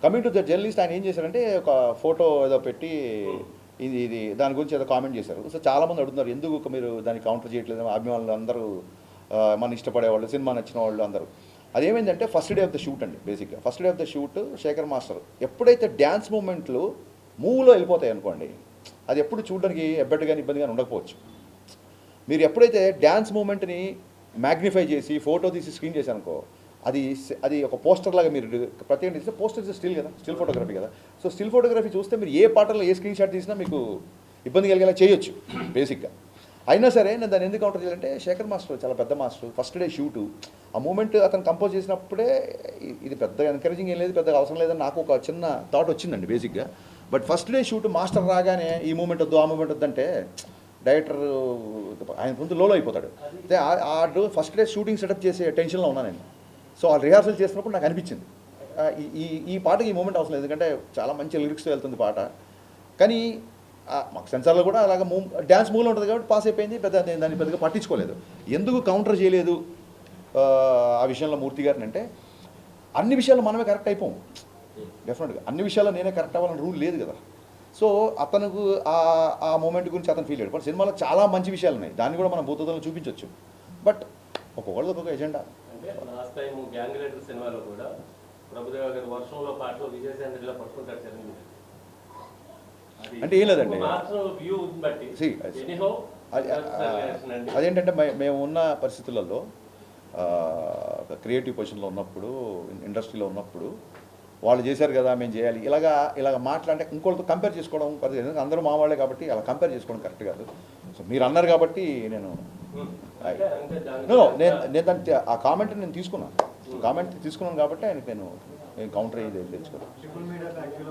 Coming to the journalist ఆయన ఏం చేశారంటే ఒక ఫోటో ఏదో పెట్టి ఇది దాని గురించి ఏదో కామెంట్ చేశారు. సో చాలామంది అడుగుతున్నారు ఎందుకు మీరు దాన్ని కౌంటర్ చేయట్లేదు, అభిమానులు అందరూ మన ఇష్టపడేవాళ్ళు, సినిమా నచ్చిన వాళ్ళు అందరూ. అదేమైందంటే first day of the shoot అండి. బేసిక్గా first day of the shoot Shekhar master ఎప్పుడైతే డ్యాన్స్ మూమెంట్లు మూవ్లో వెళ్ళిపోతాయి అనుకోండి, అది ఎప్పుడు చూడడానికి ఎబ్బెట్టు కానీ ఇబ్బంది కానీ ఉండకపోవచ్చు. మీరు ఎప్పుడైతే డ్యాన్స్ మూమెంట్ని మ్యాగ్నిఫై చేసి ఫోటో తీసి స్క్రీన్ చేశారనుకో, అది ఒక పోస్టర్ లాగా మీరు ప్రత్యేకంగా తీస్తే, పోస్టర్ స్టిల్ కదా, స్టిల్ ఫోటోగ్రఫీ కదా. సో స్టిల్ ఫోటోగ్రఫీ చూస్తే మీరు ఏ పాటలో ఏ స్క్రీన్ షాట్ తీసినా మీకు ఇబ్బంది కలిగేలా చేయొచ్చు బేసిక్గా. అయినా సరే నేను దాన్ని ఎందుకు కౌంటర్ చేయాలంటే, శేఖర్ మాస్టర్ చాలా పెద్ద మాస్టర్. ఫస్ట్ డే షూటు ఆ మూమెంట్ అతను కంపోజ్ చేసినప్పుడే ఇది పెద్ద ఎంకరేజింగ్ ఏం లేదు, పెద్దగా అవసరం లేదని నాకు ఒక చిన్న థాట్ వచ్చిందండి బేసిక్గా. But first day shoot master రాగానే ఈ మూమెంట్ వద్దు ఆ మూమెంట్ వద్దంటే డైరెక్టర్ ఆయన ముందు లోలో అయిపోతాడు. అయితే ఆ ఫస్ట్ డే షూటింగ్ సెటప్ చేసే టెన్షన్లో ఉన్నాను నేను. సో వాళ్ళు రిహార్సల్ చేసినప్పుడు నాకు అనిపించింది ఈ పాటకి ఈ మూమెంట్ అవసరం లేదు, ఎందుకంటే చాలా మంచి లిరిక్స్తో వెళ్తుంది పాట. కానీ మాకు సెన్సార్లో కూడా అలాగ డ్యాన్స్ మూవ్లో ఉంటుంది కాబట్టి పాస్ అయిపోయింది, దాన్ని పెద్దగా పట్టించుకోలేదు. ఎందుకు కౌంటర్ చేయలేదు ఆ విషయంలో మూర్తి గారిని అంటే, అన్ని విషయాలు మనమే కరెక్ట్ అయిపోం. డెఫినెట్గా అన్ని విషయాల్లో నేనే కరెక్ట్ అవ్వాలని రూల్ లేదు కదా. సో అతనికి ఆ మూమెంట్ గురించి అతను ఫీల్ అయ్యాడు. బట్ సినిమాలో చాలా మంచి విషయాలు ఉన్నాయి, దాన్ని కూడా మనం భూతత్వంలో చూపించవచ్చు. బట్ ఒక్కొక్కళ్ళు ఒక్కొక్క agenda. Last time gang leader సినిమాలో కూడా ప్రభుదేవ గారు వర్షంలో పాటలో విజయశాంతిలో పట్టుకుంటారు చరణ్. అంటే ఏం లేదండి, అదేంటంటే మేము ఉన్న పరిస్థితులలో క్రియేటివ్ పొజిషన్లో ఉన్నప్పుడు, ఇండస్ట్రీలో ఉన్నప్పుడు వాళ్ళు చేశారు కదా మేము చేయాలి ఇలాగ మాట్లాడే ఇంకోళ్ళతో కంపేర్ చేసుకోవడం ఎందుకంటే అందరూ మా వాళ్ళే కాబట్టి అలా కంపేర్ చేసుకోవడం కరెక్ట్ కాదు. సో మీరు అన్నారు కాబట్టి నేను దాన్ని ఆ కామెంట్ నేను తీసుకున్నాను కాబట్టి ఆయనకు నేను కౌంటర్ అయ్యేది తెచ్చుకోను.